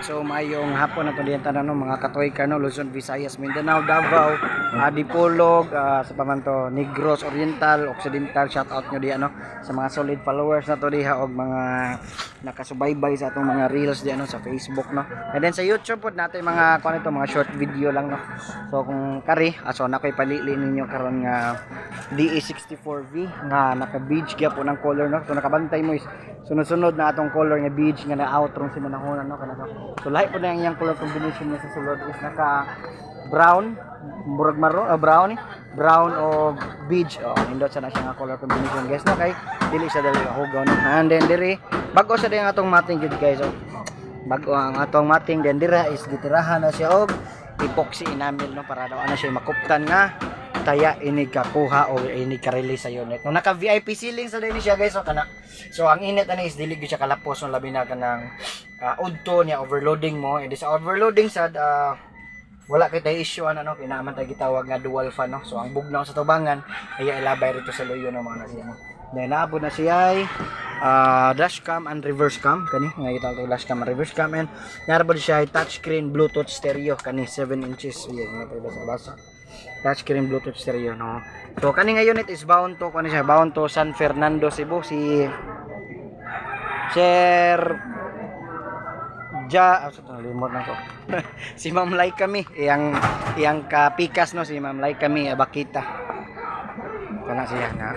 So mayong hapon na to diyan tanan no, mga katoy no, Luzon, Visayas, Mindanao, Davao, Dipolog, sa pamanto Negros Oriental, Occidental, shout out nyo diyan no sa mga solid followers na to diha og mga nakasubaybay sa atong mga reels diyan no sa Facebook no. And then sa YouTube pod natin mga kuan ito mga short video lang no. So kung kari aso na koy palili ninyo karon nga DE64V nga naka beige gyap ng color no. So nakabantay mo is sunod-sunod na atong color nga beige nga na outro si manahonan no kanang so lahi po na yung iyang color combination niya sa sulod is naka brown murag maro brown brown o beige indot sa na siya nga color combination guys no kay dili siya dali hugaw no and then diri bago sa ding atong mating gid guys bago ang atong mating then dira is gitirahan na siya og epoxy enamel no para daw ana siya makuptan nga taya ini kakuha o ini ka-release sa unit. No naka VIP ceiling sa dinhi siya guys so kana. So ang init ani is dili gyud siya kalapos no labi na kanang udto niya overloading mo. E sa overloading sad wala kay tay issue ano kinaman tay gitawag nga dual fan no. So ang bugnaw sa tubangan ay ilabay rito sa loyo no mga siya no. Then naabot na siya ay dashcam and reverse cam kani nga gitawag dashcam and reverse cam and narabod siya ay touchscreen Bluetooth stereo kani 7 inches nga pwede sa basa touchscreen Bluetooth stereo no. So kani nga unit is bound to kani siya bound to San Fernando Cebu si Sir limot na ko si Ma'am Lai kami iyang kapikas no si Ma'am Lai kami Abakita kana siya nga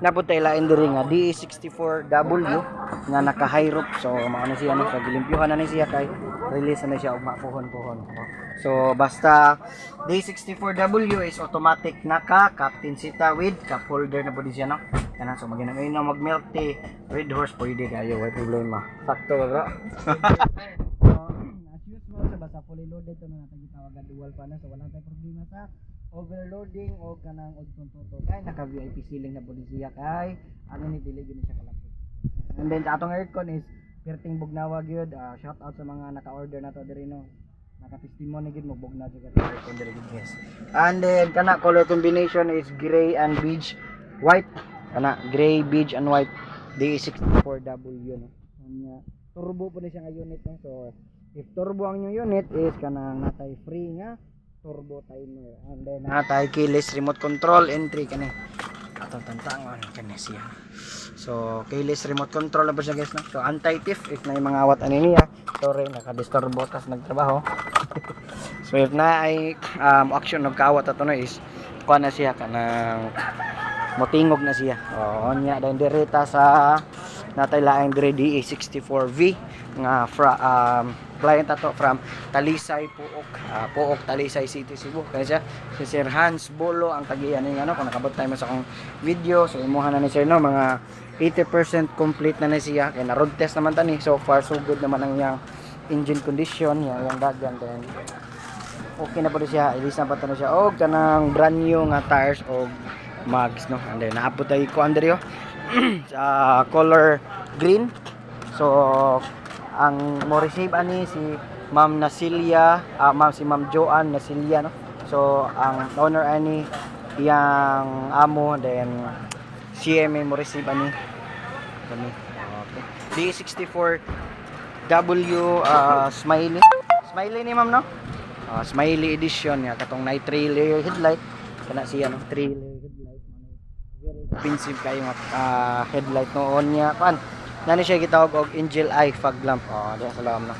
naputay lain diri nga DE64W nga naka high roof so mao na siya no sa gilimpyuhan na ni siya kay release na siya og mapuhon-puhon so basta DE64W is automatic naka captain sita with cup holder na pud siya no kana so maginamay na mag milk tea red horse pwede kayo way problema sakto bro as usual sa basta fully loaded to na natang gitawag dual fan so wala tay problema sa overloading o kanang udtong toto kay naka VIP ceiling na pud siya kay ano ni dili gyud siya kalapit and then sa atong aircon is perting bugnawa gyud shout out sa mga naka-order na to diri no naka-testimony gid mo bugna jud ka aircon diri gid guys and then kana color combination is gray and beige white kana gray beige and white DE64W no nya turbo po na siya nga unit no so if turbo ang yung unit is kanang natay free nga turbo timer and then natay keyless remote control entry kani atong tantangon kani siya so keyless remote control na ba siya guys no so anti thief if na yung mga awat ani niya sorry nakadisturbo tas nagtrabaho so if na ay action ng kawat ato no is kuha na siya kanang motingog na siya nya then direta sa natay laing dire DE64V nga client ato from Talisay Puok Talisay City Cebu kaya siya si Sir Hans Bolo ang tagian ni ano kung nakabot tayo sa akong video so imuha na ni sir no mga 80% complete na ni siya kaya na road test naman tani so far so good naman ang yang engine condition yang dagan then okay na po siya ilis na pa na siya og kanang brand new nga tires og mags no and then naapot tayo ko andrio sa color green so ang mo receive ani si Ma'am Nasilia si Ma'am Joan Nasilia no so ang owner ani yang amo then CMA mo receive ani kani okay DE64W smiley ni ma'am no smiley edition ya katong night 3 layer headlight kana siya no 3 layer headlight very expensive kayo nga headlight noon niya pan nani siya gitawag og angel eye fog lamp diya sa lam no